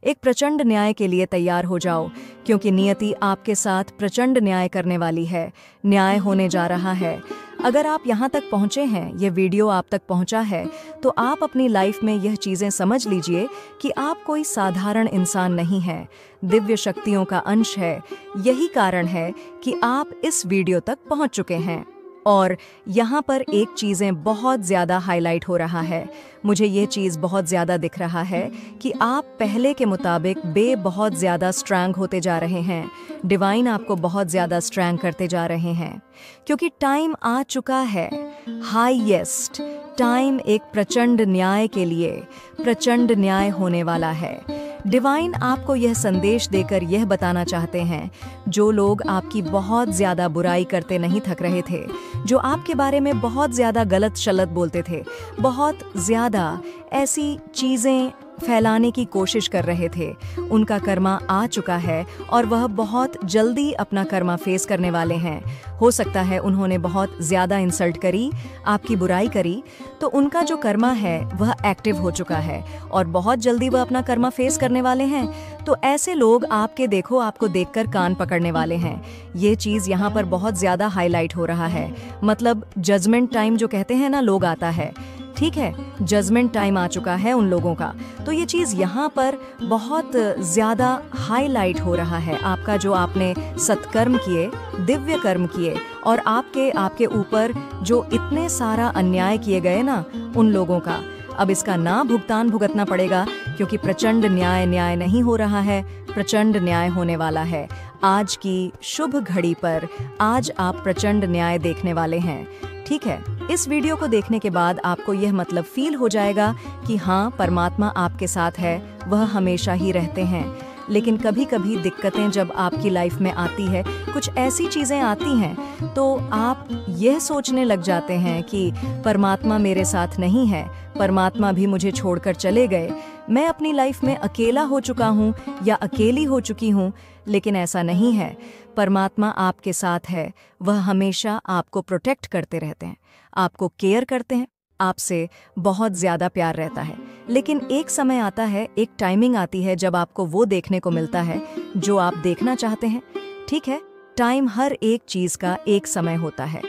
एक प्रचंड न्याय के लिए तैयार हो जाओ, क्योंकि नियति आपके साथ प्रचंड न्याय करने वाली है। न्याय होने जा रहा है। अगर आप यहाँ तक पहुँचे हैं, ये वीडियो आप तक पहुँचा है, तो आप अपनी लाइफ में यह चीज़ें समझ लीजिए कि आप कोई साधारण इंसान नहीं हैं, दिव्य शक्तियों का अंश है। यही कारण है कि आप इस वीडियो तक पहुँच चुके हैं। और यहाँ पर एक चीज़ें बहुत ज़्यादा हाईलाइट हो रहा है। मुझे ये चीज़ बहुत ज़्यादा दिख रहा है कि आप पहले के मुताबिक बहुत ज़्यादा स्ट्रांग होते जा रहे हैं। डिवाइन आपको बहुत ज़्यादा स्ट्रांग करते जा रहे हैं, क्योंकि टाइम आ चुका है। हाईएस्ट टाइम एक प्रचंड न्याय के लिए, प्रचंड न्याय होने वाला है। डिवाइन आपको यह संदेश देकर यह बताना चाहते हैं, जो लोग आपकी बहुत ज़्यादा बुराई करते नहीं थक रहे थे, जो आपके बारे में बहुत ज़्यादा गलत शलत बोलते थे, बहुत ज़्यादा ऐसी चीज़ें फैलाने की कोशिश कर रहे थे, उनका कर्मा आ चुका है और वह बहुत जल्दी अपना कर्मा फेस करने वाले हैं। हो सकता है उन्होंने बहुत ज़्यादा इंसल्ट करी, आपकी बुराई करी, तो उनका जो कर्मा है वह एक्टिव हो चुका है और बहुत जल्दी वह अपना कर्मा फेस करने वाले हैं। तो ऐसे लोग आपको देखकर कान पकड़ने वाले हैं। ये चीज़ यहाँ पर बहुत ज़्यादा हाईलाइट हो रहा है। मतलब जजमेंट टाइम जो कहते हैं ना लोग, आता है। ठीक है, जजमेंट टाइम आ चुका है उन लोगों का। तो ये चीज़ यहाँ पर बहुत ज़्यादा हाईलाइट हो रहा है। आपका जो आपने सत्कर्म किए, दिव्य कर्म किए, और आपके ऊपर जो इतने सारा अन्याय किए गए ना उन लोगों का, अब इसका ना भुगतान भुगतना पड़ेगा, क्योंकि प्रचंड न्याय नहीं हो रहा है, प्रचंड न्याय होने वाला है। आज की शुभ घड़ी पर आज आप प्रचंड न्याय देखने वाले हैं। ठीक है, इस वीडियो को देखने के बाद आपको यह मतलब फील हो जाएगा कि हाँ, परमात्मा आपके साथ है, वह हमेशा ही रहते हैं। लेकिन कभी कभी दिक्कतें जब आपकी लाइफ में आती है, कुछ ऐसी चीज़ें आती हैं, तो आप यह सोचने लग जाते हैं कि परमात्मा मेरे साथ नहीं है, परमात्मा भी मुझे छोड़कर चले गए, मैं अपनी लाइफ में अकेला हो चुका हूँ या अकेली हो चुकी हूँ। लेकिन ऐसा नहीं है, परमात्मा आपके साथ है। वह हमेशा आपको प्रोटेक्ट करते रहते हैं, आपको केयर करते हैं, आपसे बहुत ज़्यादा प्यार रहता है। लेकिन एक समय आता है, एक टाइमिंग आती है जब आपको वो देखने को मिलता है जो आप देखना चाहते हैं। ठीक है, टाइम हर एक चीज़ का एक समय होता है।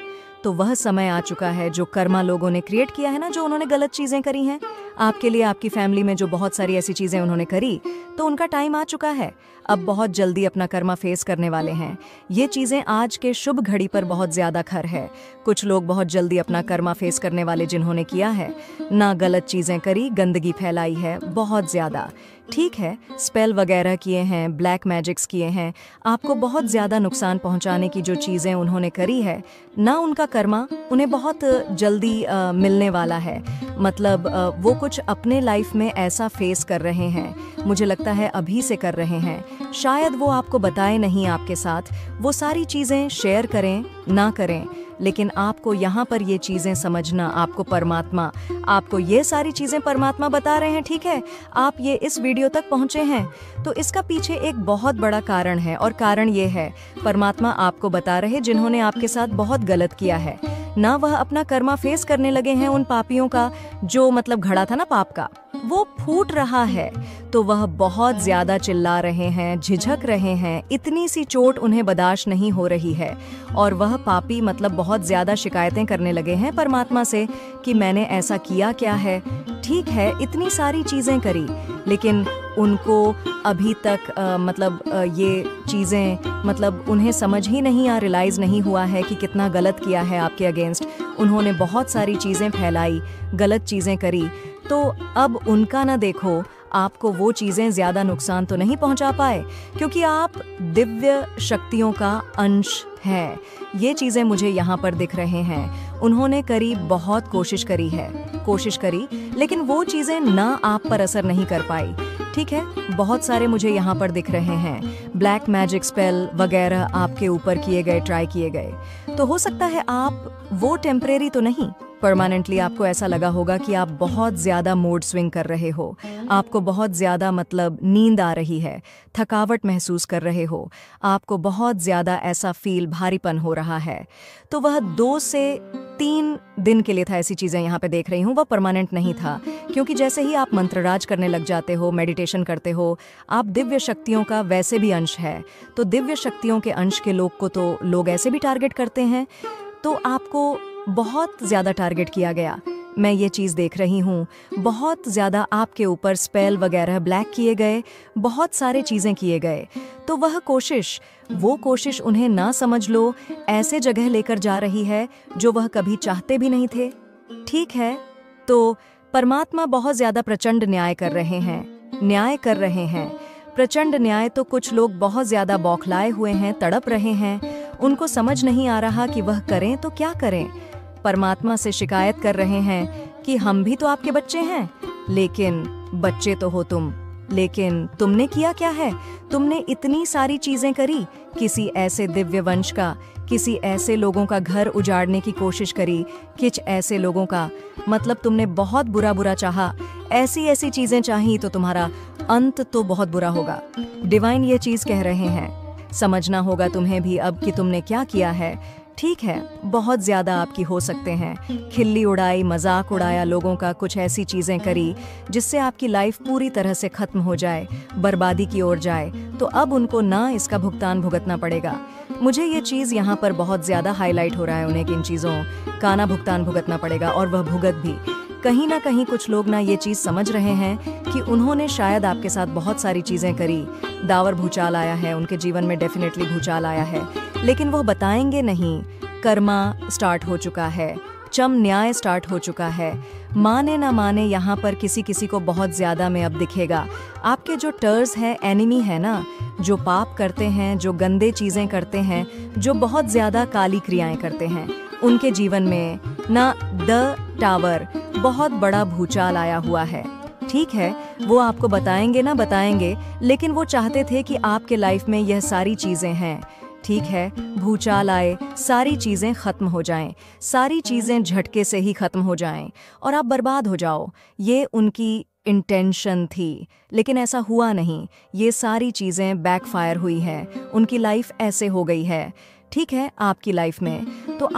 तो वह समय आ चुका है जो कर्मा लोगों ने क्रिएट किया है ना, जो उन्होंने गलत चीज़ें करी हैं आपके लिए, आपकी फैमिली में जो बहुत सारी ऐसी चीज़ें उन्होंने करी, तो उनका टाइम आ चुका है। अब बहुत जल्दी अपना कर्मा फेस करने वाले हैं। ये चीज़ें आज के शुभ घड़ी पर बहुत ज़्यादा खर है। कुछ लोग बहुत जल्दी अपना कर्मा फेस करने वाले, जिन्होंने किया है ना गलत चीज़ें करी, गंदगी फैलाई है बहुत ज़्यादा। ठीक है, स्पेल वगैरह किए हैं, ब्लैक मैजिक्स किए हैं, आपको बहुत ज़्यादा नुकसान पहुंचाने की जो चीज़ें उन्होंने करी है ना, उनका कर्मा उन्हें बहुत जल्दी मिलने वाला है। मतलब वो कुछ अपने लाइफ में ऐसा फेस कर रहे हैं, मुझे लगता है अभी से कर रहे हैं। शायद वो आपको बताए नहीं, आपके साथ वो सारी चीज़ें शेयर करें ना करें, लेकिन आपको यहाँ पर ये चीज़ें समझना, आपको ये सारी चीज़ें परमात्मा बता रहे हैं। ठीक है, आप ये इस वीडियो तक पहुँचे हैं, तो इसका पीछे एक बहुत बड़ा कारण है, और कारण ये है, परमात्मा आपको बता रहे जिन्होंने आपके साथ बहुत गलत किया है ना, वह अपना कर्मा फेस करने लगे हैं। उन पापियों का जो मतलब घड़ा था ना पाप का, वो फूट रहा है, तो वह बहुत ज़्यादा चिल्ला रहे हैं, झिझक रहे हैं, इतनी सी चोट उन्हें बर्दाश्त नहीं हो रही है, और वह पापी मतलब बहुत ज़्यादा शिकायतें करने लगे हैं परमात्मा से कि मैंने ऐसा किया क्या है। ठीक है, इतनी सारी चीज़ें करी, लेकिन उनको अभी तक ये चीज़ें मतलब उन्हें समझ ही नहीं रियलाइज़ नहीं हुआ है कि कितना गलत किया है आपके अगेंस्ट। उन्होंने बहुत सारी चीज़ें फैलाई, गलत चीज़ें करी, तो अब उनका ना देखो, आपको वो चीज़ें ज़्यादा नुकसान तो नहीं पहुंचा पाए, क्योंकि आप दिव्य शक्तियों का अंश हैं। ये चीज़ें मुझे यहाँ पर दिख रहे हैं। उन्होंने बहुत कोशिश करी, लेकिन वो चीज़ें ना आप पर असर नहीं कर पाई। ठीक है, बहुत सारे मुझे यहाँ पर दिख रहे हैं, ब्लैक मैजिक स्पेल वगैरह आपके ऊपर किए गए, ट्राई किए गए। तो हो सकता है आप वो टेम्परेरी तो नहीं, परमानेंटली आपको ऐसा लगा होगा कि आप बहुत ज़्यादा मूड स्विंग कर रहे हो, आपको बहुत ज़्यादा मतलब नींद आ रही है, थकावट महसूस कर रहे हो, आपको बहुत ज़्यादा ऐसा फील भारीपन हो रहा है। तो वह 2 से 3 दिन के लिए था, ऐसी चीज़ें यहाँ पे देख रही हूँ, वह परमानेंट नहीं था। क्योंकि जैसे ही आप मंत्रराज करने लग जाते हो, मेडिटेशन करते हो, आप दिव्य शक्तियों का वैसे भी अंश है। तो दिव्य शक्तियों के अंश के लोग को तो लोग ऐसे भी टारगेट करते हैं, तो आपको बहुत ज़्यादा टारगेट किया गया। मैं ये चीज़ देख रही हूँ, बहुत ज़्यादा आपके ऊपर स्पेल वगैरह ब्लैक किए गए, बहुत सारे चीज़ें किए गए। तो वो कोशिश उन्हें ना समझ लो, ऐसे जगह लेकर जा रही है जो वह कभी चाहते भी नहीं थे। ठीक है, तो परमात्मा बहुत ज़्यादा प्रचंड न्याय कर रहे हैं। प्रचंड न्याय। तो कुछ लोग बहुत ज़्यादा बौखलाए हुए हैं, तड़प रहे हैं, उनको समझ नहीं आ रहा कि वह करें तो क्या करें। परमात्मा से शिकायत कर रहे हैं कि हम भी तो आपके बच्चे हैं, लेकिन बच्चे तो हो तुम, लेकिन तुमने किया क्या है? तुमने इतनी सारी चीजें करी, किसी ऐसे दिव्य वंश का, किसी ऐसे लोगों का घर उजाड़ने की कोशिश करी, कुछ ऐसे लोगों का, मतलब तुमने बहुत बुरा चाहा, ऐसी चीजें चाही, तो तुम्हारा अंत तो बहुत बुरा होगा। डिवाइन ये चीज कह रहे हैं, समझना होगा तुम्हें भी अब कि तुमने क्या किया है। ठीक है, बहुत ज़्यादा आपकी हो सकते हैं, खिल्ली उड़ाई, मजाक उड़ाया लोगों का, कुछ ऐसी चीज़ें करी जिससे आपकी लाइफ पूरी तरह से ख़त्म हो जाए, बर्बादी की ओर जाए, तो अब उनको ना इसका भुगतान भुगतना पड़ेगा। मुझे ये चीज़ यहाँ पर बहुत ज़्यादा हाईलाइट हो रहा है, उन्हें किन चीज़ों का ना भुगतान भुगतना पड़ेगा, और वह भुगत भी। कहीं ना कहीं कुछ लोग ना ये चीज़ समझ रहे हैं कि उन्होंने शायद आपके साथ बहुत सारी चीज़ें करी, दावर भूचाल आया है, उनके जीवन में डेफिनेटली भूचाल आया है, लेकिन वह बताएंगे नहीं। कर्मा स्टार्ट हो चुका है, चम न्याय स्टार्ट हो चुका है। माने ना माने, यहाँ पर किसी किसी को बहुत ज़्यादा में अब दिखेगा। आपके जो टर्स है, एनिमी है ना, जो पाप करते हैं, जो गंदे चीज़ें करते हैं, जो बहुत ज़्यादा काली क्रियाएं करते हैं, उनके जीवन में ना द टावर बहुत बड़ा भूचाल आया हुआ है। ठीक है, वो आपको बताएंगे, लेकिन वो चाहते थे कि आपके लाइफ में यह सारी चीज़ें हैं। ठीक है, भूचाल आए, सारी चीज़ें ख़त्म हो जाएं, सारी चीज़ें झटके से ही ख़त्म हो जाएं और आप बर्बाद हो जाओ। ये उनकी इंटेंशन थी, लेकिन ऐसा हुआ नहीं। ये सारी चीज़ें बैकफायर हुई हैं, उनकी लाइफ ऐसे हो गई है। ठीक है, आपकी लाइफ में तो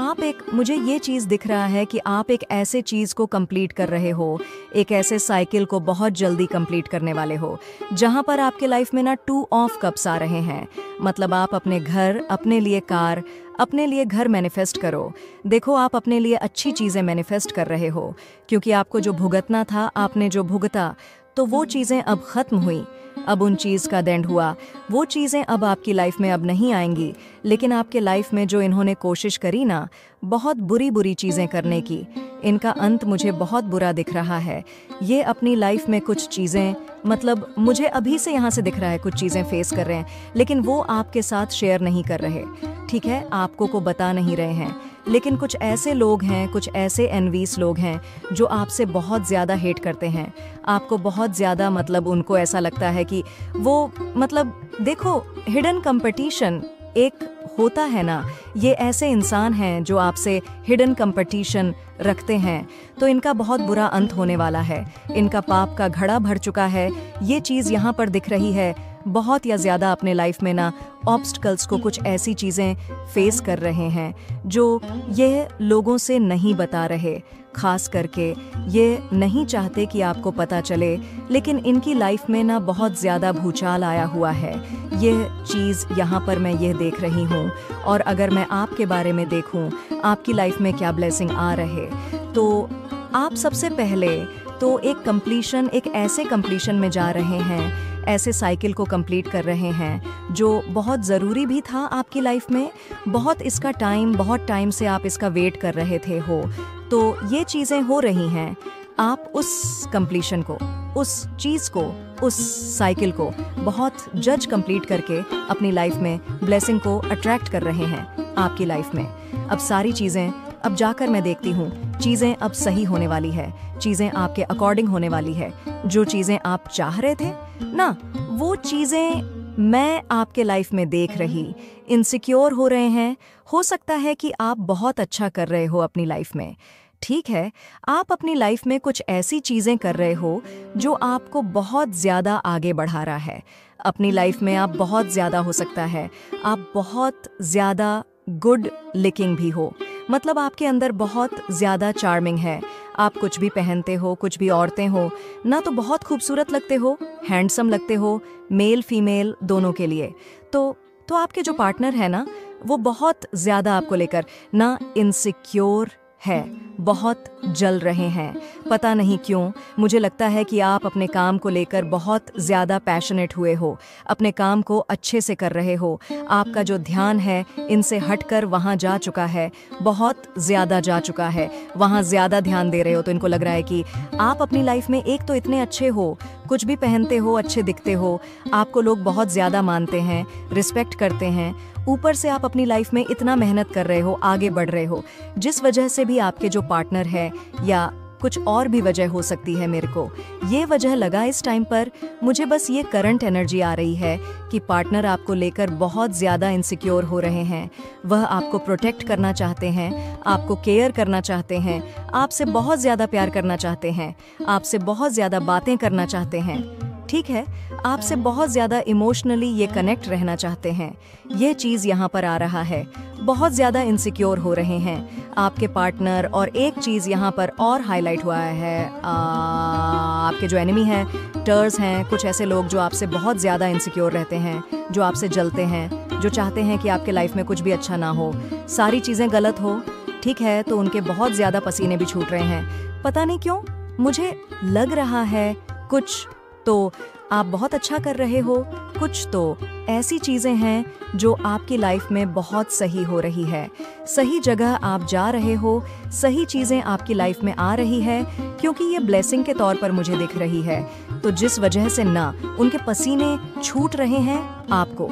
मुझे ये चीज़ दिख रहा है कि आप एक ऐसे चीज़ को कंप्लीट कर रहे हो, एक ऐसे साइकिल को बहुत जल्दी कंप्लीट करने वाले हो, जहाँ पर आपके लाइफ में ना 2 ऑफ कप्स आ रहे हैं। मतलब आप अपने घर, अपने लिए कार, अपने लिए घर मैनिफेस्ट करो। देखो, आप अपने लिए अच्छी चीज़ें मैनिफेस्ट कर रहे हो, क्योंकि आपको जो भुगतना था, आपने जो भुगता, तो वो चीज़ें अब ख़त्म हुई। अब उन चीज़ का एंड हुआ। वो चीज़ें अब आपकी लाइफ में अब नहीं आएंगी, लेकिन आपके लाइफ में जो इन्होंने कोशिश करी ना, बहुत बुरी चीज़ें करने की, इनका अंत मुझे बहुत बुरा दिख रहा है। ये अपनी लाइफ में कुछ चीज़ें, मतलब मुझे अभी से यहाँ से दिख रहा है, कुछ चीज़ें फेस कर रहे हैं, लेकिन वो आपके साथ शेयर नहीं कर रहे। ठीक है, आपको को बता नहीं रहे हैं, लेकिन कुछ ऐसे लोग हैं, कुछ ऐसे एनवीस लोग हैं जो आपसे बहुत ज़्यादा हेट करते हैं, आपको बहुत ज़्यादा, मतलब उनको ऐसा लगता है कि वो, मतलब देखो, हिडन कंपटीशन एक होता है ना, ये ऐसे इंसान हैं जो आपसे हिडन कंपटीशन रखते हैं, तो इनका बहुत बुरा अंत होने वाला है। इनका पाप का घड़ा भर चुका है। ये चीज़ यहाँ पर दिख रही है, बहुत या ज़्यादा अपने लाइफ में ना ऑब्स्टिकल्स को, कुछ ऐसी चीज़ें फेस कर रहे हैं जो ये लोगों से नहीं बता रहे, खास करके ये नहीं चाहते कि आपको पता चले, लेकिन इनकी लाइफ में ना बहुत ज़्यादा भूचाल आया हुआ है। ये चीज़ यहाँ पर मैं ये देख रही हूँ, और अगर मैं आपके बारे में देखूँ, आपकी लाइफ में क्या ब्लेसिंग आ रहे, तो आप सबसे पहले तो एक ऐसे कंप्लीशन में जा रहे हैं, ऐसे साइकिल को कंप्लीट कर रहे हैं जो बहुत ज़रूरी भी था आपकी लाइफ में। बहुत टाइम से आप इसका वेट कर रहे थे हो, तो ये चीज़ें हो रही हैं। आप उस कंप्लीशन को, उस चीज़ को, उस साइकिल को बहुत जज कंप्लीट करके अपनी लाइफ में ब्लेसिंग को अट्रैक्ट कर रहे हैं आपकी लाइफ में। अब सारी चीज़ें, अब जाकर मैं देखती हूँ, चीज़ें अब सही होने वाली है, चीज़ें आपके अकॉर्डिंग होने वाली है। जो चीज़ें आप चाह रहे थे ना, वो चीज़ें मैं आपके लाइफ में देख रही। इनसिक्योर हो रहे हैं, हो सकता है कि आप बहुत अच्छा कर रहे हो अपनी लाइफ में। ठीक है, आप अपनी लाइफ में कुछ ऐसी चीजें कर रहे हो जो आपको बहुत ज्यादा आगे बढ़ा रहा है। अपनी लाइफ में आप बहुत ज्यादा हो सकता है, आप बहुत ज्यादा गुड लिकिंग भी हो, मतलब आपके अंदर बहुत ज्यादा चार्मिंग है। आप कुछ भी पहनते हो, कुछ भी औरतें हो ना, तो बहुत खूबसूरत लगते हो, हैंडसम लगते हो, मेल फीमेल दोनों के लिए। तो आपके जो पार्टनर है ना, वो बहुत ज्यादा आपको लेकर ना इनसिक्योर है, बहुत जल रहे हैं। पता नहीं क्यों, मुझे लगता है कि आप अपने काम को लेकर बहुत ज़्यादा पैशनेट हुए हो, अपने काम को अच्छे से कर रहे हो। आपका जो ध्यान है इनसे हटकर वहाँ जा चुका है, बहुत ज़्यादा जा चुका है, वहाँ ज़्यादा ध्यान दे रहे हो। तो इनको लग रहा है कि आप अपनी लाइफ में एक तो इतने अच्छे हो, कुछ भी पहनते हो, अच्छे दिखते हो, आपको लोग बहुत ज़्यादा मानते हैं, रिस्पेक्ट करते हैं, ऊपर से आप अपनी लाइफ में इतना मेहनत कर रहे हो, आगे बढ़ रहे हो। जिस वजह से भी आपके जो पार्टनर है, या कुछ और भी वजह हो सकती है, मेरे को ये वजह लगा इस टाइम पर, मुझे बस ये करंट एनर्जी आ रही है कि पार्टनर आपको लेकर बहुत ज़्यादा इनसिक्योर हो रहे हैं। वह आपको प्रोटेक्ट करना चाहते हैं, आपको केयर करना चाहते हैं, आपसे बहुत ज़्यादा प्यार करना चाहते हैं, आपसे बहुत ज़्यादा बातें करना चाहते हैं, ठीक है, आपसे बहुत ज़्यादा इमोशनली ये कनेक्ट रहना चाहते हैं। ये चीज़ यहाँ पर आ रहा है, बहुत ज़्यादा इनसिक्योर हो रहे हैं आपके पार्टनर। और एक चीज़ यहाँ पर और हाईलाइट हुआ है, आपके जो एनिमी हैं, टर्स हैं, कुछ ऐसे लोग जो आपसे बहुत ज़्यादा इनसिक्योर रहते हैं, जो आपसे जलते हैं, जो चाहते हैं कि आपके लाइफ में कुछ भी अच्छा ना हो, सारी चीज़ें गलत हो, ठीक है। तो उनके बहुत ज़्यादा पसीने भी छूट रहे हैं, पता नहीं क्यों, मुझे लग रहा है कुछ तो आप बहुत अच्छा कर रहे हो, कुछ तो ऐसी चीज़ें हैं जो आपकी लाइफ में बहुत सही हो रही है, सही जगह आप जा रहे हो, सही चीज़ें आपकी लाइफ में आ रही है, क्योंकि ये ब्लेसिंग के तौर पर मुझे दिख रही है। तो जिस वजह से ना उनके पसीने छूट रहे हैं, आपको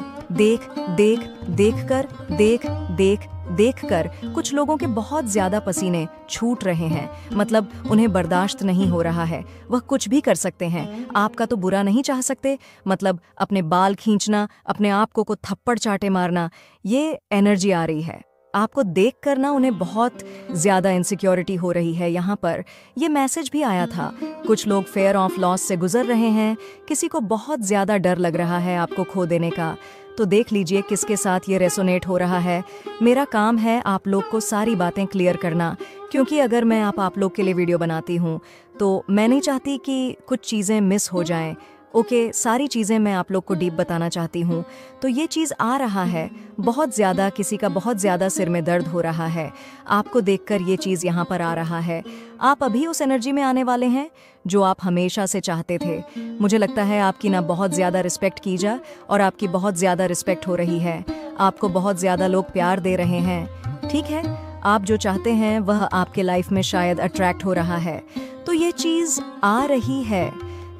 देख कर कुछ लोगों के बहुत ज़्यादा पसीने छूट रहे हैं, मतलब उन्हें बर्दाश्त नहीं हो रहा है, वह कुछ भी कर सकते हैं, आपका तो बुरा नहीं चाह सकते, मतलब अपने बाल खींचना, अपने आप को थप्पड़ चाटे मारना, ये एनर्जी आ रही है। आपको देख कर ना उन्हें बहुत ज़्यादा इनसिक्योरिटी हो रही है। यहाँ पर ये मैसेज भी आया था, कुछ लोग फेयर ऑफ लॉस से गुजर रहे हैं, किसी को बहुत ज़्यादा डर लग रहा है आपको खो देने का। तो देख लीजिए किसके साथ ये रेसोनेट हो रहा है। मेरा काम है आप लोग को सारी बातें क्लियर करना, क्योंकि अगर मैं आप लोग के लिए वीडियो बनाती हूँ तो मैं नहीं चाहती कि कुछ चीज़ें मिस हो जाएं। ओके, सारी चीज़ें मैं आप लोग को डीप बताना चाहती हूँ। तो ये चीज़ आ रहा है बहुत ज़्यादा, किसी का बहुत ज़्यादा सिर में दर्द हो रहा है, आपको देखकर ये चीज़ यहाँ पर आ रहा है। आप अभी उस एनर्जी में आने वाले हैं जो आप हमेशा से चाहते थे। मुझे लगता है आपकी ना बहुत ज़्यादा रिस्पेक्ट की जा, और आपकी बहुत ज़्यादा रिस्पेक्ट हो रही है, आपको बहुत ज़्यादा लोग प्यार दे रहे हैं, ठीक है। आप जो चाहते हैं वह आपके लाइफ में शायद अट्रैक्ट हो रहा है। तो ये चीज़ आ रही है।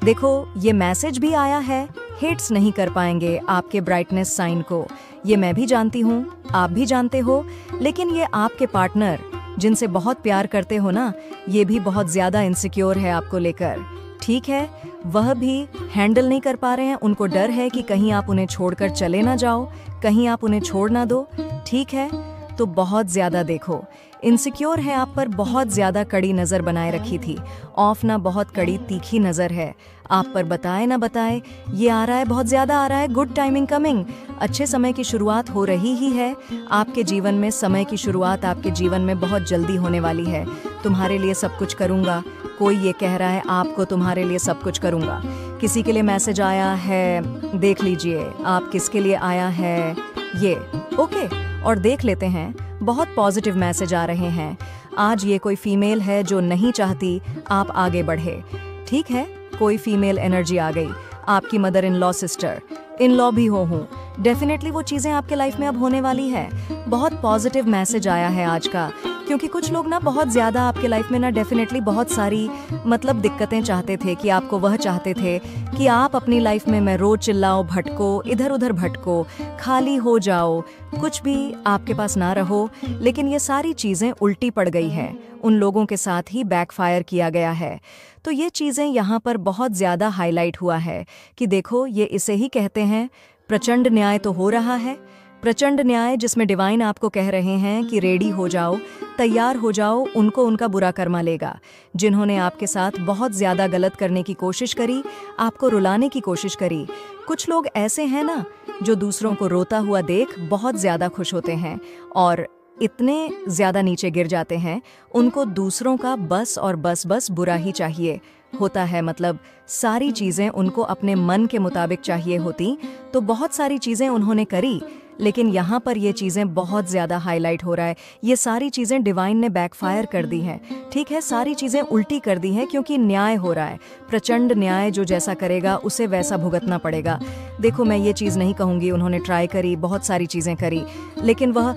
देखो, ये मैसेज भी आया है, हिट्स नहीं कर पाएंगे आपके ब्राइटनेस साइन को, ये मैं भी जानती हूँ, आप भी जानते हो, लेकिन ये आपके पार्टनर जिनसे बहुत प्यार करते हो ना, ये भी बहुत ज़्यादा इनसिक्योर है आपको लेकर, ठीक है। वह भी हैंडल नहीं कर पा रहे हैं, उनको डर है कि कहीं आप उन्हें छोड़कर चले ना जाओ, कहीं आप उन्हें छोड़ ना दो, ठीक है। तो बहुत ज़्यादा देखो, इनसिक्योर है आप पर, बहुत ज़्यादा कड़ी नज़र बनाए रखी थी, ऑफ ना बहुत कड़ी तीखी नज़र है आप पर, बताए ना बताए ये आ रहा है, बहुत ज़्यादा आ रहा है। गुड टाइमिंग कमिंग, अच्छे समय की शुरुआत हो रही ही है आपके जीवन में, समय की शुरुआत आपके जीवन में बहुत जल्दी होने वाली है। तुम्हारे लिए सब कुछ करूँगा, कोई ये कह रहा है आपको तुम्हारे लिए सब कुछ करूँगा। किसी के लिए मैसेज आया है, देख लीजिए आप किसके लिए आया है ये, ओके। और देख लेते हैं, बहुत पॉजिटिव मैसेज आ रहे हैं। आज ये कोई फीमेल है जो नहीं चाहती आप आगे बढ़े, ठीक है। कोई फीमेल एनर्जी आ गई, आपकी mother in law, sister in law भी हूँ, डेफिनेटली वो चीज़ें आपके लाइफ में अब होने वाली है। बहुत पॉजिटिव मैसेज आया है आज का, क्योंकि कुछ लोग ना बहुत ज़्यादा आपके लाइफ में ना डेफिनेटली बहुत सारी मतलब दिक्कतें चाहते थे, कि आपको वह चाहते थे कि आप अपनी लाइफ में मैं रोज चिल्लाओ, भटको, इधर उधर भटको, खाली हो जाओ, कुछ भी आपके पास ना रहो। लेकिन ये सारी चीज़ें उल्टी पड़ गई हैं, उन लोगों के साथ ही बैकफायर किया गया है। तो ये चीज़ें यहाँ पर बहुत ज़्यादा हाईलाइट हुआ है कि देखो, ये इसे ही कहते हैं प्रचंड न्याय तो हो रहा है, प्रचंड न्याय जिसमें डिवाइन आपको कह रहे हैं कि रेडी हो जाओ, तैयार हो जाओ, उनको उनका बुरा कर्मा लेगा। जिन्होंने आपके साथ बहुत ज़्यादा गलत करने की कोशिश करी, आपको रुलाने की कोशिश करी। कुछ लोग ऐसे हैं ना जो दूसरों को रोता हुआ देख बहुत ज़्यादा खुश होते हैं और इतने ज़्यादा नीचे गिर जाते हैं, उनको दूसरों का बस और बस बुरा ही चाहिए होता है। मतलब सारी चीज़ें उनको अपने मन के मुताबिक चाहिए होती, तो बहुत सारी चीज़ें उन्होंने करी, लेकिन यहाँ पर ये चीज़ें बहुत ज़्यादा हाईलाइट हो रहा है। ये सारी चीज़ें डिवाइन ने बैकफायर कर दी हैं, ठीक है, सारी चीज़ें उल्टी कर दी हैं, क्योंकि न्याय हो रहा है। प्रचंड न्याय, जो जैसा करेगा उसे वैसा भुगतना पड़ेगा। देखो, मैं ये चीज़ नहीं कहूँगी उन्होंने ट्राई करी, बहुत सारी चीज़ें करी, लेकिन वह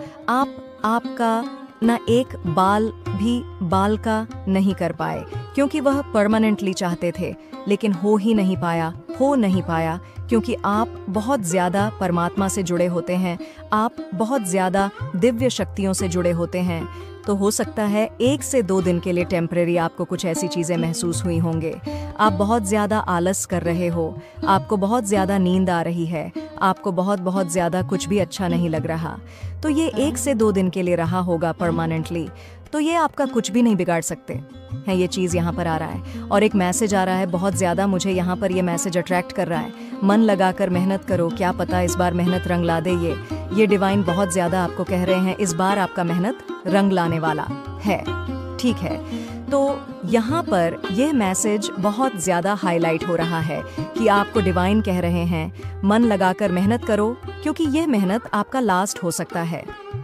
आपका ना एक बाल का नहीं कर पाए, क्योंकि वह परमानेंटली चाहते थे, लेकिन हो नहीं पाया, क्योंकि आप बहुत ज़्यादा परमात्मा से जुड़े होते हैं, आप बहुत ज़्यादा दिव्य शक्तियों से जुड़े होते हैं। तो हो सकता है 1 से 2 दिन के लिए टेम्परेरी आपको कुछ ऐसी चीज़ें महसूस हुई होंगे। आप बहुत ज़्यादा आलस कर रहे हो, आपको बहुत ज़्यादा नींद आ रही है, आपको बहुत ज़्यादा कुछ भी अच्छा नहीं लग रहा। तो ये 1 से 2 दिन के लिए रहा होगा परमानेंटली, तो ये आपका कुछ भी नहीं बिगाड़ सकते हैं। ये चीज़ यहाँ पर आ रहा है और एक मैसेज आ रहा है बहुत ज़्यादा, मुझे यहाँ पर ये मैसेज अट्रैक्ट कर रहा है। मन लगाकर मेहनत करो, क्या पता इस बार मेहनत रंग ला दे। ये डिवाइन बहुत ज़्यादा आपको कह रहे हैं, इस बार आपका मेहनत रंग लाने वाला है, ठीक है। तो यहाँ पर यह मैसेज बहुत ज़्यादा हाईलाइट हो रहा है कि आपको डिवाइन कह रहे हैं मन लगाकर मेहनत करो, क्योंकि यह मेहनत आपका लास्ट हो सकता है,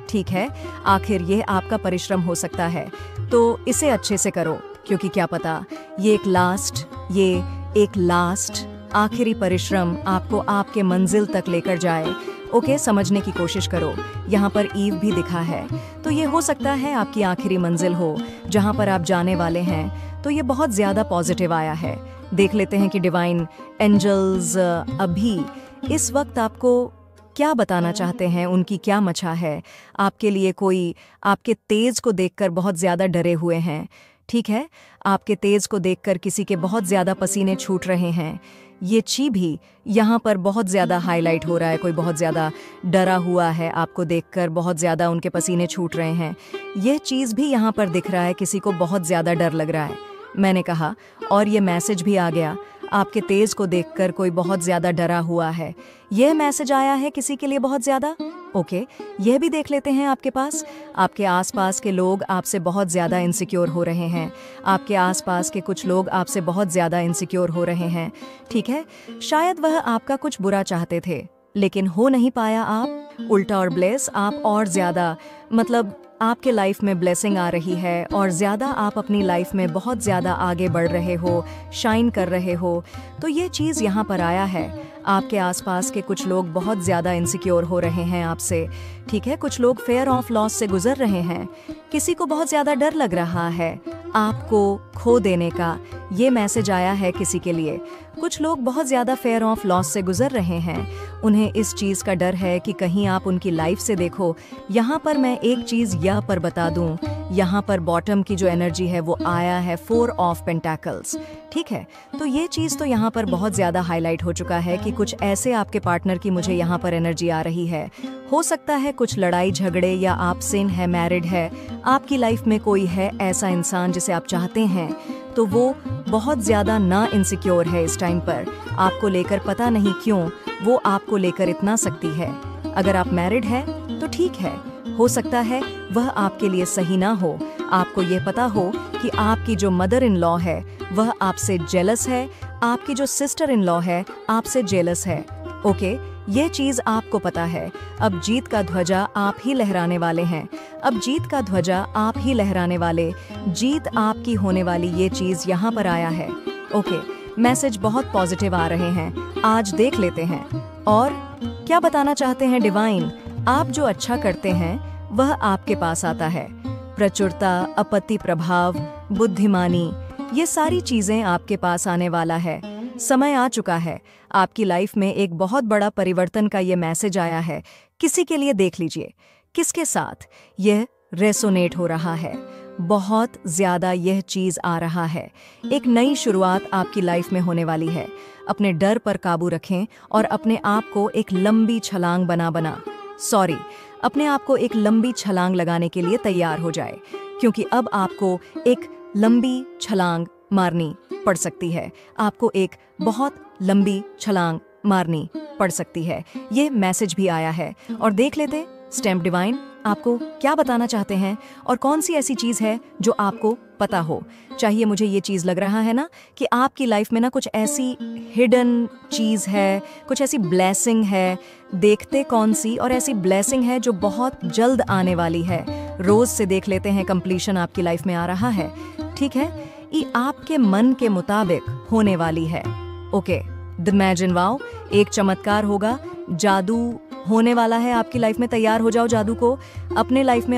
ठीक है। आखिर यह आपका परिश्रम हो सकता है, तो इसे अच्छे से करो, क्योंकि क्या पता ये एक लास्ट आखिरी परिश्रम आपको आपके मंजिल तक लेकर जाए। ओके, समझने की कोशिश करो। यहाँ पर ईव भी दिखा है, तो ये हो सकता है आपकी आखिरी मंजिल हो जहाँ पर आप जाने वाले हैं। तो ये बहुत ज़्यादा पॉजिटिव आया है। देख लेते हैं कि डिवाइन एंजल्स अभी इस वक्त आपको क्या बताना चाहते हैं, उनकी क्या मचा है आपके लिए। कोई आपके तेज को देखकर बहुत ज़्यादा डरे हुए हैं, ठीक है। आपके तेज को देखकर किसी के बहुत ज़्यादा पसीने छूट रहे हैं। ये ची भी यहाँ पर बहुत ज़्यादा हाईलाइट हो रहा है। कोई बहुत ज़्यादा डरा हुआ है, आपको देखकर बहुत ज़्यादा उनके पसीने छूट रहे हैं। यह चीज़ भी यहाँ पर दिख रहा है, किसी को बहुत ज़्यादा डर लग रहा है, मैंने कहा। और ये मैसेज भी आ गया, आपके तेज को देखकर कोई बहुत ज़्यादा डरा हुआ है। यह मैसेज आया है किसी के लिए बहुत ज़्यादा। ओके, यह भी देख लेते हैं आपके पास। आपके आसपास के लोग आपसे बहुत ज़्यादा इनसिक्योर हो रहे हैं। आपके आसपास के कुछ लोग आपसे बहुत ज़्यादा इनसिक्योर हो रहे हैं, ठीक है। शायद वह आपका कुछ बुरा चाहते थे, लेकिन हो नहीं पाया। आप उल्टा और ब्लेस, आप और ज़्यादा, मतलब आपके लाइफ में ब्लेसिंग आ रही है और ज़्यादा आप अपनी लाइफ में बहुत ज़्यादा आगे बढ़ रहे हो, शाइन कर रहे हो। तो ये चीज़ यहाँ पर आया है। आपके आसपास के कुछ लोग बहुत ज़्यादा इनसिक्योर हो रहे हैं आपसे, ठीक है। कुछ लोग फेयर ऑफ लॉस से गुजर रहे हैं। किसी को बहुत ज़्यादा डर लग रहा है आपको खो देने का। ये मैसेज आया है किसी के लिए। कुछ लोग बहुत ज़्यादा फेयर ऑफ लॉस से गुजर रहे हैं। उन्हें इस चीज़ का डर है कि कहीं आप उनकी लाइफ से देखो। यहाँ पर मैं एक चीज़ यह पर बता दूँ, यहाँ पर बॉटम की जो एनर्जी है वो आया है 4 ऑफ पेंटाकल्स, ठीक है। तो ये चीज़ तो यहाँ पर बहुत ज़्यादा हाईलाइट हो चुका है कि कुछ ऐसे आपके पार्टनर की मुझे यहाँ पर एनर्जी आ रही है। हो सकता है कुछ लड़ाई झगड़े, या आप सिन है, मैरिड है, आपकी लाइफ में कोई है ऐसा इंसान जिसे आप चाहते हैं, तो वो बहुत ज़्यादा ना इनसिक्योर है इस टाइम पर आपको लेकर। पता नहीं क्यों वो आपको लेकर इतना सकती है। अगर आप मैरिड है तो ठीक है, हो सकता है वह आपके लिए सही ना हो। आपको ये पता हो कि आपकी जो मदर इन लॉ है वह आपसे जेलस है, आपकी जो सिस्टर इन लॉ है आपसे जेलस है। ओके, ये चीज़ आपको पता है। अब जीत का ध्वजा आप ही लहराने वाले हैं। अब जीत का ध्वजा आप ही लहराने वाले, जीत आपकी होने वाली, ये चीज़ यहाँ पर आया है। ओके, मैसेज बहुत पॉजिटिव आ रहे हैं। आज देख लेते हैं और क्या बताना चाहते हैं डिवाइन। आप जो अच्छा करते हैं वह आपके पास आता है। प्रचुरता, आपत्ति प्रभाव, बुद्धिमानी, ये सारी चीज़ें आपके पास आने वाला है। समय आ चुका है। आपकी लाइफ में एक बहुत बड़ा परिवर्तन का ये मैसेज आया है। किसी के लिए देख लीजिए, किसके साथ यह रेसोनेट हो रहा है। बहुत ज़्यादा यह चीज़ आ रहा है। एक नई शुरुआत आपकी लाइफ में होने वाली है। अपने डर पर काबू रखें और अपने आप को एक लंबी छलांग बना सॉरी, अपने आप को एक लंबी छलांग लगाने के लिए तैयार हो जाए, क्योंकि अब आपको एक लंबी छलांग मारनी पड़ सकती है। आपको एक बहुत लंबी छलांग मारनी पड़ सकती है। ये मैसेज भी आया है और देख लेते स्टैम्प डिवाइन आपको क्या बताना चाहते हैं और कौन सी ऐसी चीज़ है जो आपको पता हो। चाहिए मुझे ये चीज़ लग रहा है ना कि आपकी लाइफ में ना कुछ ऐसी हिडन चीज़ है, कुछ ऐसी ब्लेसिंग है। देखते कौन सी और ऐसी ब्लेसिंग है जो बहुत जल्द आने वाली है। रोज़ से देख लेते हैं कंप्लीशन आपकी लाइफ में आ रहा है। ठीक है, ये आपके मन के मुताबिक होने वाली है। ओके, द इमेजिन वाओ, एक चमत्कार होगा, जादू होने वाला है आपकी लाइफ में। तैयार हो जाओ जादू को अपने लाइफ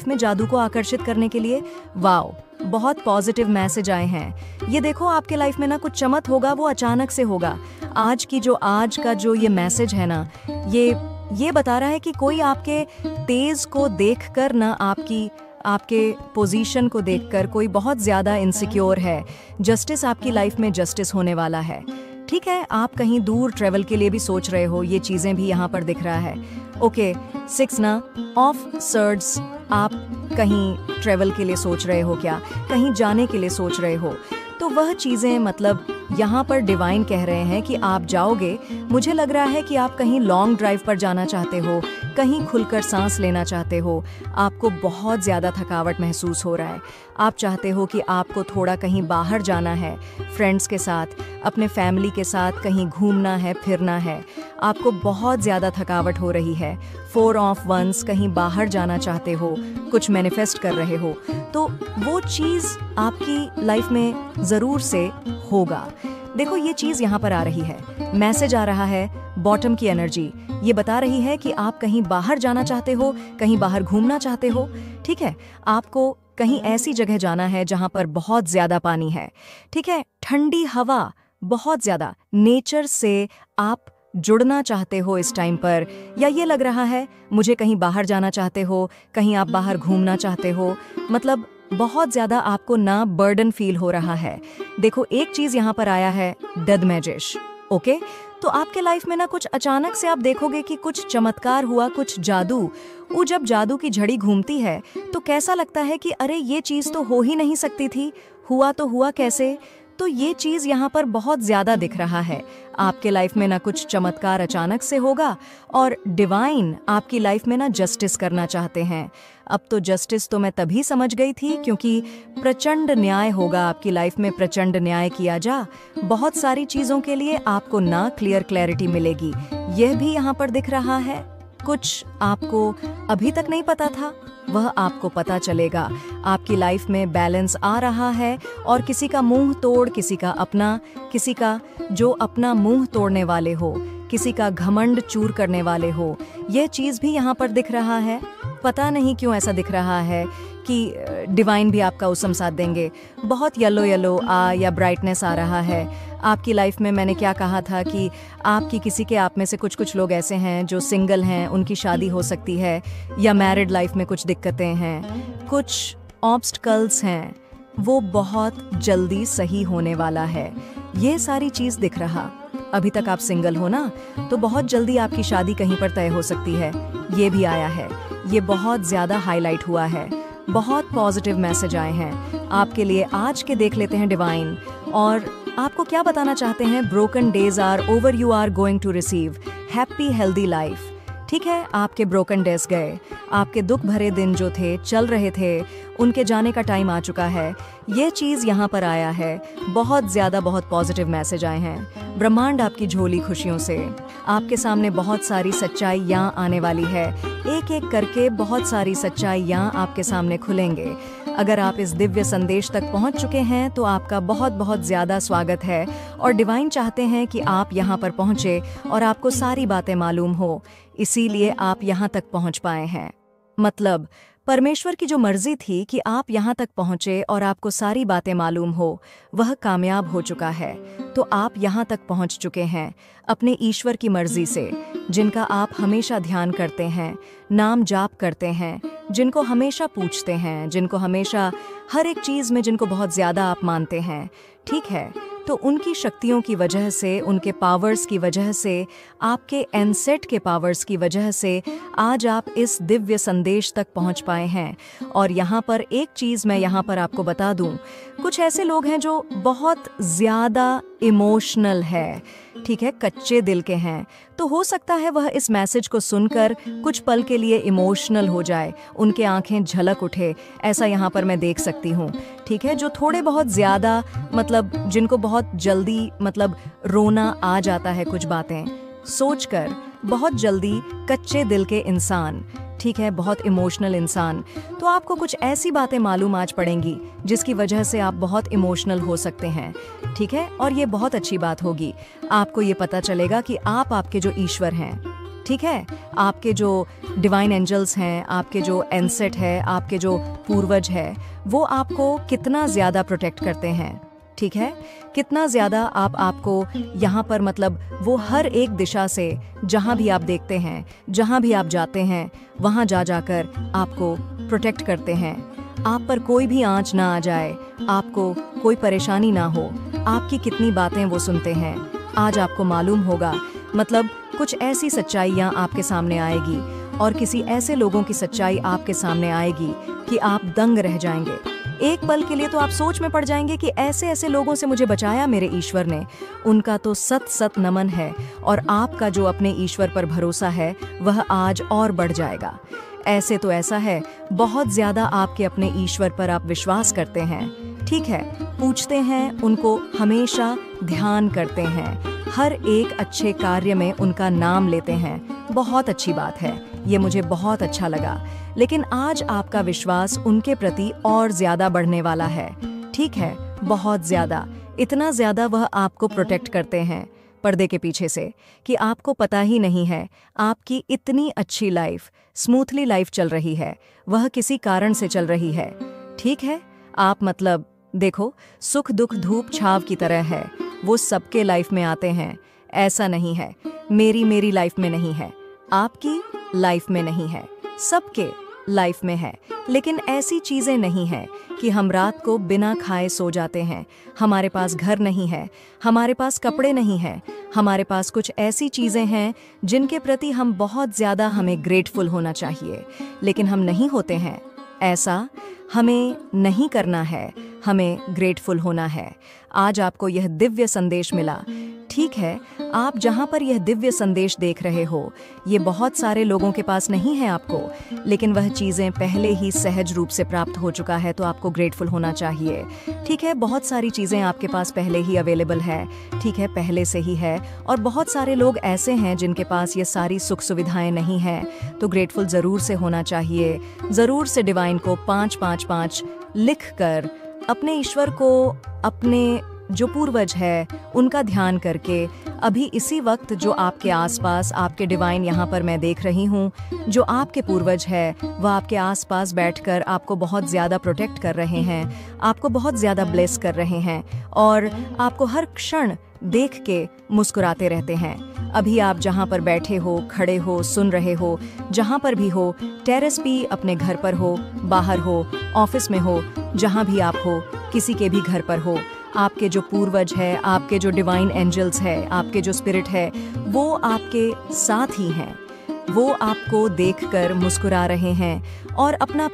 में जादू को आकर्षित करने के लिए। वाओ, बहुत पॉजिटिव मैसेज आए हैं। ये देखो आपके लाइफ में ना कुछ चमक होगा, वो अचानक से होगा। आज का जो ये मैसेज है ना, ये बता रहा है कि कोई आपके तेज को देखकर ना आपके पोजीशन को देखकर कोई बहुत ज़्यादा इनसिक्योर है। जस्टिस आपकी लाइफ में जस्टिस होने वाला है। ठीक है, आप कहीं दूर ट्रैवल के लिए भी सोच रहे हो, ये चीज़ें भी यहाँ पर दिख रहा है। ओके, 6 ना ऑफ सर्ड्स, आप कहीं ट्रैवल के लिए सोच रहे हो क्या, कहीं जाने के लिए सोच रहे हो, तो वह चीज़ें मतलब यहाँ पर डिवाइन कह रहे हैं कि आप जाओगे। मुझे लग रहा है कि आप कहीं लॉन्ग ड्राइव पर जाना चाहते हो, कहीं खुलकर सांस लेना चाहते हो। आपको बहुत ज़्यादा थकावट महसूस हो रहा है। आप चाहते हो कि आपको थोड़ा कहीं बाहर जाना है, फ्रेंड्स के साथ, अपने फैमिली के साथ कहीं घूमना है, फिरना है। आपको बहुत ज़्यादा थकावट हो रही है। 4 ऑफ वंस, कहीं बाहर जाना चाहते हो, कुछ मैनिफेस्ट कर रहे हो, तो वो चीज़ आपकी लाइफ में ज़रूर से होगा। देखो ये चीज़ यहाँ पर आ रही है, मैसेज आ रहा है, बॉटम की एनर्जी ये बता रही है कि आप कहीं बाहर जाना चाहते हो, कहीं बाहर घूमना चाहते हो। ठीक है, आपको कहीं ऐसी जगह जाना है जहाँ पर बहुत ज़्यादा पानी है। ठीक है, ठंडी हवा, बहुत ज़्यादा नेचर से आप जुड़ना चाहते हो इस टाइम पर, या ये लग रहा है मुझे कहीं बाहर जाना चाहते हो, कहीं आप बाहर घूमना चाहते हो। मतलब बहुत ज़्यादा आपको ना बर्डन फील हो रहा है। देखो एक चीज़ यहाँ पर आया है, डेथ मैजिश। ओके, तो आपके लाइफ में ना कुछ अचानक से आप देखोगे कि कुछ चमत्कार हुआ, कुछ जादू। वो जब जादू की झड़ी घूमती है तो कैसा लगता है कि अरे ये चीज़ तो हो ही नहीं सकती थी, हुआ तो हुआ कैसे। तो ये चीज़ यहाँ पर बहुत ज़्यादा दिख रहा है। आपके लाइफ में ना कुछ चमत्कार अचानक से होगा और डिवाइन आपकी लाइफ में ना जस्टिस करना चाहते हैं। अब तो जस्टिस तो मैं तभी समझ गई थी क्योंकि प्रचंड न्याय होगा आपकी लाइफ में, प्रचंड न्याय किया जा। बहुत सारी चीज़ों के लिए आपको ना क्लैरिटी मिलेगी, यह भी यहाँ पर दिख रहा है। कुछ आपको अभी तक नहीं पता था, वह आपको पता चलेगा। आपकी लाइफ में बैलेंस आ रहा है और किसी का मुंह तोड़, किसी का जो अपना मुंह तोड़ने वाले हो, किसी का घमंड चूर करने वाले हो, यह चीज़ भी यहाँ पर दिख रहा है। पता नहीं क्यों ऐसा दिख रहा है कि डिवाइन भी आपका उसम साथ देंगे। बहुत येलो या ब्राइटनेस आ रहा है आपकी लाइफ में। मैंने क्या कहा था कि आपकी किसी के आप में से कुछ लोग ऐसे हैं जो सिंगल हैं, उनकी शादी हो सकती है, या मैरिड लाइफ में कुछ दिक्कतें हैं, कुछ ऑब्स्टकल्स हैं, वो बहुत जल्दी सही होने वाला है। ये सारी चीज़ दिख रहा। अभी तक आप सिंगल हो ना, तो बहुत जल्दी आपकी शादी कहीं पर तय हो सकती है। ये भी आया है, ये बहुत ज़्यादा हाईलाइट हुआ है। बहुत पॉजिटिव मैसेज आए हैं आपके लिए। आज के देख लेते हैं डिवाइन, और आपको क्या बताना चाहते हैं। Broken days are over, you are going to receive happy healthy life. ठीक है, आपके ब्रोकन डेज गए, आपके दुख भरे दिन जो थे, चल रहे थे, उनके जाने का टाइम आ चुका है। ये चीज़ यहाँ पर आया है। बहुत ज़्यादा बहुत पॉजिटिव मैसेज आए हैं। ब्रह्मांड आपकी झोली खुशियों से, आपके सामने बहुत सारी सच्चाइयाँ आने वाली है। एक एक करके बहुत सारी सच्चाइयाँ आपके सामने खुलेंगे। अगर आप इस दिव्य संदेश तक पहुंच चुके हैं तो आपका बहुत बहुत ज़्यादा स्वागत है, और डिवाइन चाहते हैं कि आप यहाँ पर पहुँचे और आपको सारी बातें मालूम हो, इसीलिए आप यहाँ तक पहुँच पाए हैं। मतलब परमेश्वर की जो मर्जी थी कि आप यहाँ तक पहुँचे और आपको सारी बातें मालूम हो, वह कामयाब हो चुका है। तो आप यहाँ तक पहुँच चुके हैं अपने ईश्वर की मर्जी से, जिनका आप हमेशा ध्यान करते हैं, नाम जाप करते हैं, जिनको हमेशा पूछते हैं, जिनको हमेशा हर एक चीज़ में जिनको बहुत ज़्यादा आप मानते हैं। ठीक है, तो उनकी शक्तियों की वजह से, उनके पावर्स की वजह से, आपके एनसेट के पावर्स की वजह से आज आप इस दिव्य संदेश तक पहुंच पाए हैं। और यहाँ पर एक चीज़ मैं यहाँ पर आपको बता दूं, कुछ ऐसे लोग हैं जो बहुत ज़्यादा इमोशनल है, ठीक है, कच्चे दिल के हैं। तो हो सकता है वह इस मैसेज को सुनकर कुछ पल के लिए इमोशनल हो जाए, उनके आंखें झलक उठे, ऐसा यहाँ पर मैं देख सकती हूँ, ठीक है। जो थोड़े बहुत ज़्यादा मतलब जिनको बहुत जल्दी मतलब रोना आ जाता है कुछ बातें सोचकर, बहुत जल्दी कच्चे दिल के इंसान, ठीक है, बहुत इमोशनल इंसान, तो आपको कुछ ऐसी बातें मालूम आज पड़ेंगी जिसकी वजह से आप बहुत इमोशनल हो सकते हैं, ठीक है। और ये बहुत अच्छी बात होगी, आपको ये पता चलेगा कि आप आपके जो ईश्वर हैं, ठीक है, आपके जो डिवाइन एंजल्स हैं, आपके जो एनसेट है, आपके जो पूर्वज है, वो आपको कितना ज़्यादा प्रोटेक्ट करते हैं, ठीक है, कितना ज़्यादा आपको यहाँ पर मतलब वो हर एक दिशा से जहाँ भी आप देखते हैं, जहाँ भी आप जाते हैं, वहाँ जा जाकर आपको प्रोटेक्ट करते हैं। आप पर कोई भी आँच ना आ जाए, आपको कोई परेशानी ना हो, आपकी कितनी बातें वो सुनते हैं। आज आपको मालूम होगा, मतलब कुछ ऐसी सच्चाइयाँ आपके सामने आएगी और किसी ऐसे लोगों की सच्चाई आपके सामने आएगी कि आप दंग रह जाएंगे। एक पल के लिए तो आप सोच में पड़ जाएंगे कि ऐसे ऐसे लोगों से मुझे बचाया मेरे ईश्वर ने, उनका तो सत सत नमन है। और आपका जो अपने ईश्वर पर भरोसा है वह आज और बढ़ जाएगा। ऐसे तो ऐसा है, बहुत ज़्यादा आपके अपने ईश्वर पर आप विश्वास करते हैं, ठीक है, पूछते हैं उनको, हमेशा ध्यान करते हैं, हर एक अच्छे कार्य में उनका नाम लेते हैं। बहुत अच्छी बात है, ये मुझे बहुत अच्छा लगा। लेकिन आज आपका विश्वास उनके प्रति और ज़्यादा बढ़ने वाला है, ठीक है, बहुत ज़्यादा, इतना ज़्यादा वह आपको प्रोटेक्ट करते हैं पर्दे के पीछे से कि आपको पता ही नहीं है। आपकी इतनी अच्छी लाइफ, स्मूथली लाइफ चल रही है, वह किसी कारण से चल रही है, ठीक है। आप मतलब देखो, सुख दुख धूप छाव की तरह है, वो सबके लाइफ में आते हैं। ऐसा नहीं है मेरी लाइफ में नहीं है, आपकी लाइफ में नहीं है, सबके लाइफ में है। लेकिन ऐसी चीज़ें नहीं हैं कि हम रात को बिना खाए सो जाते हैं, हमारे पास घर नहीं है, हमारे पास कपड़े नहीं हैं, हमारे पास कुछ ऐसी चीज़ें हैं जिनके प्रति हम बहुत ज़्यादा हमें ग्रेटफुल होना चाहिए, लेकिन हम नहीं होते हैं। ऐसा हमें नहीं करना है, हमें ग्रेटफुल होना है। आज आपको यह दिव्य संदेश मिला, ठीक है। आप जहाँ पर यह दिव्य संदेश देख रहे हो, ये बहुत सारे लोगों के पास नहीं है आपको, लेकिन वह चीज़ें पहले ही सहज रूप से प्राप्त हो चुका है, तो आपको ग्रेटफुल होना चाहिए, ठीक है। बहुत सारी चीज़ें आपके पास पहले ही अवेलेबल है, ठीक है, पहले से ही है। और बहुत सारे लोग ऐसे हैं जिनके पास ये सारी सुख सुविधाएं नहीं हैं, तो ग्रेटफुल ज़रूर से होना चाहिए। ज़रूर से डिवाइन को 555 लिख कर, अपने ईश्वर को, अपने जो पूर्वज है उनका ध्यान करके, अभी इसी वक्त जो आपके आसपास, आपके डिवाइन यहाँ पर मैं देख रही हूँ, जो आपके पूर्वज है वह आपके आसपास बैठकर आपको बहुत ज़्यादा प्रोटेक्ट कर रहे हैं, आपको बहुत ज़्यादा ब्लेस कर रहे हैं और आपको हर क्षण देख के मुस्कुराते रहते हैं। अभी आप जहाँ पर बैठे हो, खड़े हो, सुन रहे हो, जहाँ पर भी हो, टेरेस भी, अपने घर पर हो, बाहर हो, ऑफिस में हो, जहाँ भी आप हो, किसी के भी घर पर हो, आपके जो पूर्वज है, आपके जो डिवाइन एंजल्स है, आपके जो स्पिरिट है, वो आपके साथ ही हैं। वो आपको देखकर मुस्कुरा रहे हैं और अपना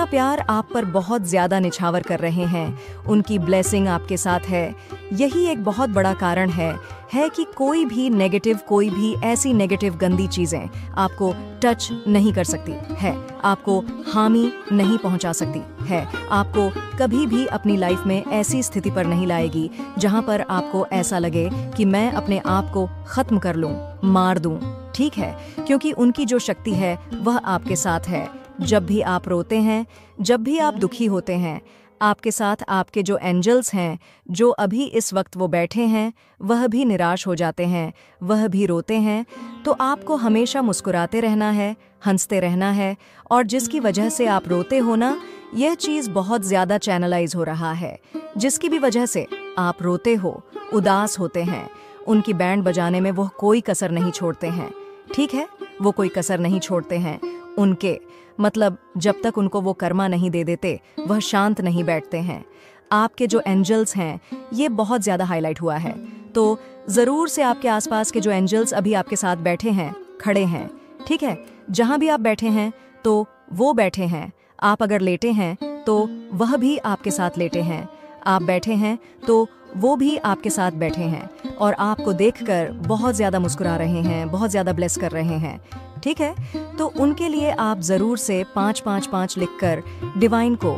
प्यार आप पर बहुत ज़्यादा निछावर कर रहे हैं। उनकी ब्लेसिंग आपके साथ है। यही एक बहुत बड़ा कारण है कि कोई भी नेगेटिव, कोई भी ऐसी नेगेटिव गंदी चीज़ें आपको टच नहीं कर सकती है, आपको हानि नहीं पहुंचा सकती है, आपको कभी भी अपनी लाइफ में ऐसी स्थिति पर नहीं लाएगी जहां पर आपको ऐसा लगे कि मैं अपने आप को ख़त्म कर लूं, मार दूं, ठीक है। क्योंकि उनकी जो शक्ति है वह आपके साथ है। जब भी आप रोते हैं, जब भी आप दुखी होते हैं, आपके साथ आपके जो एंजल्स हैं, जो अभी इस वक्त वो बैठे हैं, वह भी निराश हो जाते हैं, वह भी रोते हैं। तो आपको हमेशा मुस्कुराते रहना है, हंसते रहना है। और जिसकी वजह से आप रोते हो ना, यह चीज़ बहुत ज़्यादा चैनलाइज हो रहा है। जिसकी भी वजह से आप रोते हो, उदास होते हैं, उनकी बैंड बजाने में वो कोई कसर नहीं छोड़ते हैं, ठीक है, वो कोई कसर नहीं छोड़ते हैं। उनके मतलब जब तक उनको वो कर्मा नहीं दे देते, वह शांत नहीं बैठते हैं। आपके जो एंजल्स हैं ये बहुत ज़्यादा हाईलाइट हुआ है। तो ज़रूर से आपके आसपास के जो एंजल्स अभी आपके साथ बैठे हैं, खड़े हैं, ठीक है, जहाँ भी आप बैठे हैं तो वो बैठे हैं। आप अगर लेटे हैं तो वह भी आपके साथ लेटे हैं, आप बैठे हैं तो वो भी आपके साथ बैठे हैं और आपको देखकर बहुत ज़्यादा मुस्कुरा रहे हैं, बहुत ज़्यादा ब्लेस कर रहे हैं, ठीक है। तो उनके लिए आप ज़रूर से 555 लिखकर डिवाइन को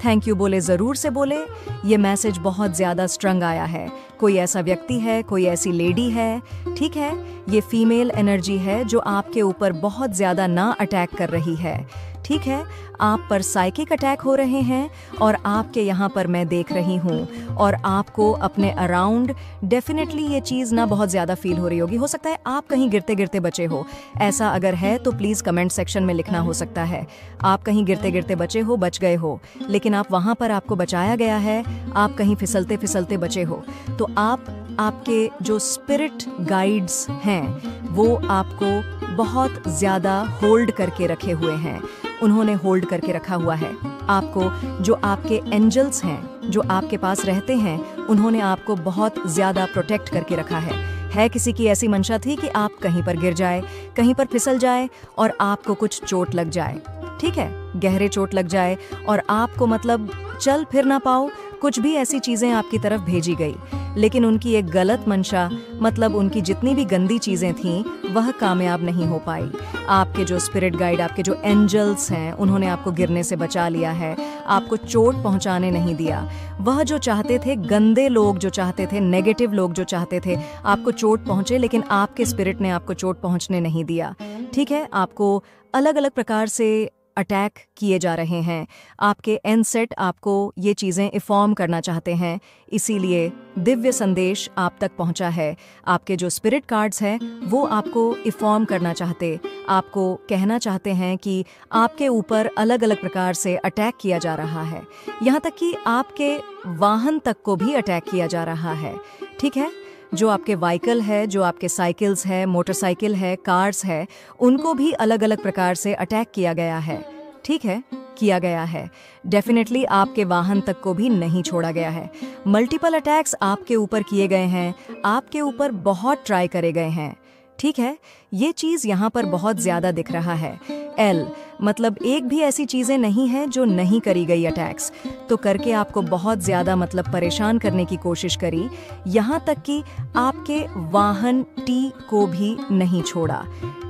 थैंक यू बोले, ज़रूर से बोले। ये मैसेज बहुत ज़्यादा स्ट्रंग आया है। कोई ऐसा व्यक्ति है, कोई ऐसी लेडी है, ठीक है, ये फीमेल एनर्जी है जो आपके ऊपर बहुत ज़्यादा ना अटैक कर रही है, ठीक है। आप पर साइकिक अटैक हो रहे हैं और आपके यहाँ पर मैं देख रही हूँ और आपको अपने अराउंड डेफिनेटली ये चीज़ ना बहुत ज़्यादा फील हो रही होगी। हो सकता है आप कहीं गिरते गिरते बचे हो, ऐसा अगर है तो प्लीज़ कमेंट सेक्शन में लिखना। हो सकता है आप कहीं गिरते गिरते बचे हो, बच गए हो, लेकिन आप वहाँ पर आपको बचाया गया है, आप कहीं फिसलते फिसलते बचे हो, तो आपके जो स्पिरिट गाइड्स हैं वो आपको बहुत ज़्यादा होल्ड करके रखे हुए हैं। उन्होंने होल्ड करके रखा हुआ है आपको। जो आपके एंजल्स हैं जो आपके पास रहते हैं, उन्होंने आपको बहुत ज़्यादा प्रोटेक्ट करके रखा है। किसी की ऐसी मंशा थी कि आप कहीं पर गिर जाए, कहीं पर फिसल जाए और आपको कुछ चोट लग जाए, ठीक है, गहरे चोट लग जाए और आपको मतलब चल फिर ना पाओ, कुछ भी ऐसी चीज़ें आपकी तरफ भेजी गई। लेकिन उनकी एक गलत मंशा, मतलब उनकी जितनी भी गंदी चीज़ें थीं वह कामयाब नहीं हो पाई। आपके जो स्पिरिट गाइड, आपके जो एंजल्स हैं, उन्होंने आपको गिरने से बचा लिया है, आपको चोट पहुंचाने नहीं दिया। वह जो चाहते थे, गंदे लोग जो चाहते थे, नेगेटिव लोग जो चाहते थे आपको चोट पहुंचे, लेकिन आपके स्पिरिट ने आपको चोट पहुंचने नहीं दिया, ठीक है। आपको अलग अलग प्रकार से अटैक किए जा रहे हैं। आपके एनसेट आपको ये चीज़ें इन्फॉर्म करना चाहते हैं, इसीलिए दिव्य संदेश आप तक पहुंचा है। आपके जो स्पिरिट कार्ड्स हैं वो आपको इन्फॉर्म करना चाहते, आपको कहना चाहते हैं कि आपके ऊपर अलग अलग प्रकार से अटैक किया जा रहा है, यहाँ तक कि आपके वाहन तक को भी अटैक किया जा रहा है, ठीक है। जो आपके व्हीकल है, जो आपके साइकिल्स है, मोटरसाइकिल है, कार्स है, उनको भी अलग अलग प्रकार से अटैक किया गया है, ठीक है, किया गया है। डेफिनेटली आपके वाहन तक को भी नहीं छोड़ा गया है। मल्टीपल अटैक्स आपके ऊपर किए गए हैं, आपके ऊपर बहुत ट्राई करे गए हैं, ठीक है। ये चीज़ यहाँ पर बहुत ज़्यादा दिख रहा है। एल मतलब एक भी ऐसी चीज़ें नहीं हैं जो नहीं करी गई अटैक्स, तो करके आपको बहुत ज़्यादा मतलब परेशान करने की कोशिश करी, यहाँ तक कि आपके वाहन टी को भी नहीं छोड़ा,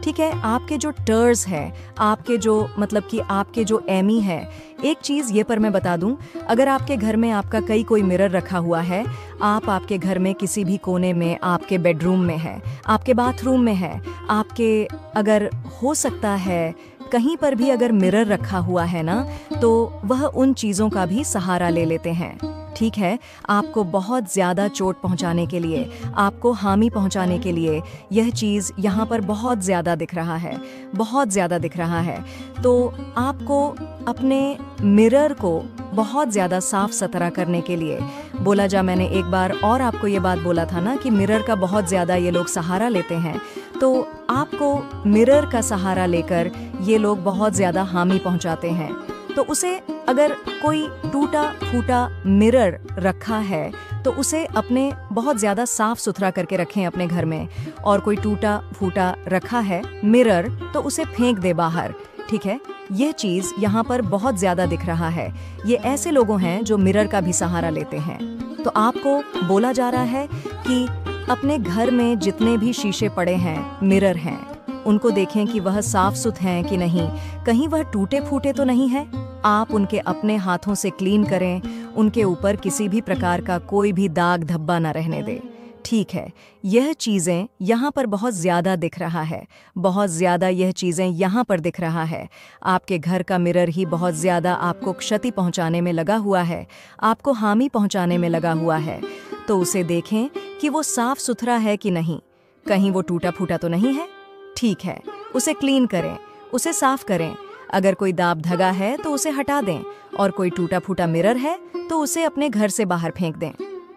ठीक है। आपके जो टर्स है, आपके जो मतलब कि आपके जो एमी है, एक चीज़ ये पर मैं बता दूं, अगर आपके घर में आपका कोई मिरर रखा हुआ है, आप आपके घर में किसी भी कोने में, आपके बेडरूम में है, आपके बाथरूम में है, आपके अगर हो सकता है कहीं पर भी अगर मिरर रखा हुआ है ना, तो वह उन चीज़ों का भी सहारा ले लेते हैं, ठीक है। आपको बहुत ज़्यादा चोट पहुंचाने के लिए, आपको हानि पहुंचाने के लिए यह चीज़ यहाँ पर बहुत ज़्यादा दिख रहा है, बहुत ज़्यादा दिख रहा है। तो आपको अपने मिरर को बहुत ज़्यादा साफ सुथरा करने के लिए बोला जा, मैंने एक बार और आपको ये बात बोला था ना कि मिरर का बहुत ज़्यादा ये लोग सहारा लेते हैं, तो आपको मिरर का सहारा लेकर ये लोग बहुत ज़्यादा हानि पहुंचाते हैं। तो उसे अगर कोई टूटा फूटा मिरर रखा है तो उसे अपने बहुत ज़्यादा साफ सुथरा करके रखें अपने घर में, और कोई टूटा फूटा रखा है मिरर तो उसे फेंक दे बाहर, ठीक है। यह चीज़ यहाँ पर बहुत ज़्यादा दिख रहा है। ये ऐसे लोगों हैं जो मिरर का भी सहारा लेते हैं। तो आपको बोला जा रहा है कि अपने घर में जितने भी शीशे पड़े हैं, मिरर हैं, उनको देखें कि वह साफ सुथरे हैं कि नहीं, कहीं वह टूटे फूटे तो नहीं है। आप उनके अपने हाथों से क्लीन करें, उनके ऊपर किसी भी प्रकार का कोई भी दाग धब्बा न रहने दें, ठीक है। यह चीज़ें यहाँ पर बहुत ज़्यादा दिख रहा है, बहुत ज़्यादा यह चीज़ें यहाँ पर दिख रहा है। आपके घर का मिरर ही बहुत ज़्यादा आपको क्षति पहुँचाने में लगा हुआ है, आपको हानि पहुँचाने में लगा हुआ है। तो उसे देखें कि वो साफ सुथरा है कि नहीं, कहीं वो टूटा फूटा तो नहीं है, ठीक है। उसे क्लीन करें, उसे साफ करें। अगर कोई दाब धगा है तो उसे हटा दें, और कोई टूटा फूटा मिरर है तो उसे अपने घर से बाहर फेंक दें,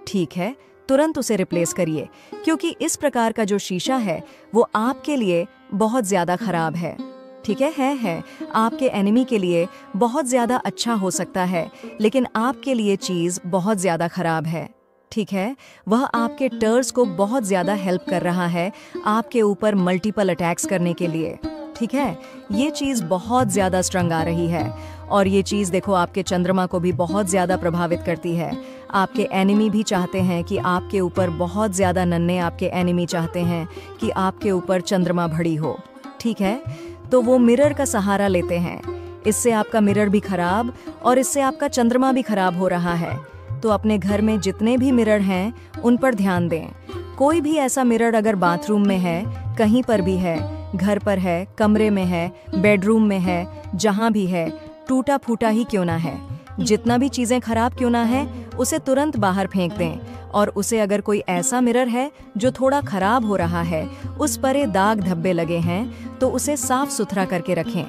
ठीक है। तुरंत उसे रिप्लेस करिए, क्योंकि इस प्रकार का जो शीशा है वो आपके लिए बहुत ज़्यादा खराब है, ठीक है आपके एनिमी के लिए बहुत ज़्यादा अच्छा हो सकता है, लेकिन आपके लिए चीज़ बहुत ज़्यादा खराब है। ठीक है, वह आपके टर्स को बहुत ज़्यादा हेल्प कर रहा है आपके ऊपर मल्टीपल अटैक्स करने के लिए। ठीक है, ये चीज़ बहुत ज़्यादा स्ट्रंग आ रही है, और ये चीज़ देखो आपके चंद्रमा को भी बहुत ज़्यादा प्रभावित करती है। आपके एनिमी भी चाहते हैं कि आपके ऊपर बहुत ज़्यादा नन्हे आपके एनिमी चाहते हैं कि आपके ऊपर चंद्रमा भड़ी हो। ठीक है, तो वो मिरर का सहारा लेते हैं। इससे आपका मिरर भी खराब और इससे आपका चंद्रमा भी खराब हो रहा है। तो अपने घर में जितने भी मिरर हैं उन पर ध्यान दें। कोई भी ऐसा मिरर अगर बाथरूम में है, कहीं पर भी है, घर पर है, कमरे में है, बेडरूम में है, जहाँ भी है, टूटा फूटा ही क्यों ना है, जितना भी चीज़ें खराब क्यों ना है, उसे तुरंत बाहर फेंक दें। और उसे अगर कोई ऐसा मिरर है जो थोड़ा खराब हो रहा है, उस पर दाग धब्बे लगे हैं, तो उसे साफ सुथरा करके रखें।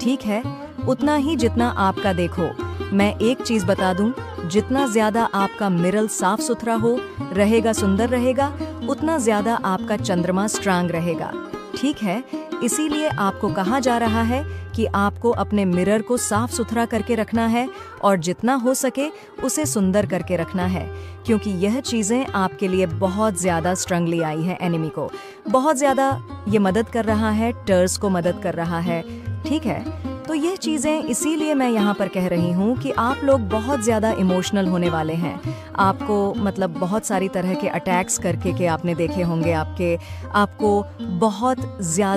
ठीक है, उतना ही जितना आपका देखो। मैं एक चीज़ बता दूं, जितना ज़्यादा आपका मिरर साफ सुथरा हो रहेगा, सुंदर रहेगा, उतना ज़्यादा आपका चंद्रमा स्ट्रांग रहेगा। ठीक है, इसीलिए आपको कहा जा रहा है कि आपको अपने मिरर को साफ सुथरा करके रखना है और जितना हो सके उसे सुंदर करके रखना है, क्योंकि यह चीज़ें आपके लिए बहुत ज़्यादा स्ट्रंगली आई है। एनिमी को बहुत ज़्यादा ये मदद कर रहा है, टर्स को मदद कर रहा है। ठीक है, तो यह चीज़ें इसीलिए मैं यहाँ पर कह रही हूँ कि आप लोग बहुत ज़्यादा इमोशनल होने वाले हैं। आपको मतलब बहुत सारी तरह के अटैक्स करके के आपने देखे होंगे, आपको बहुत ज़्यादा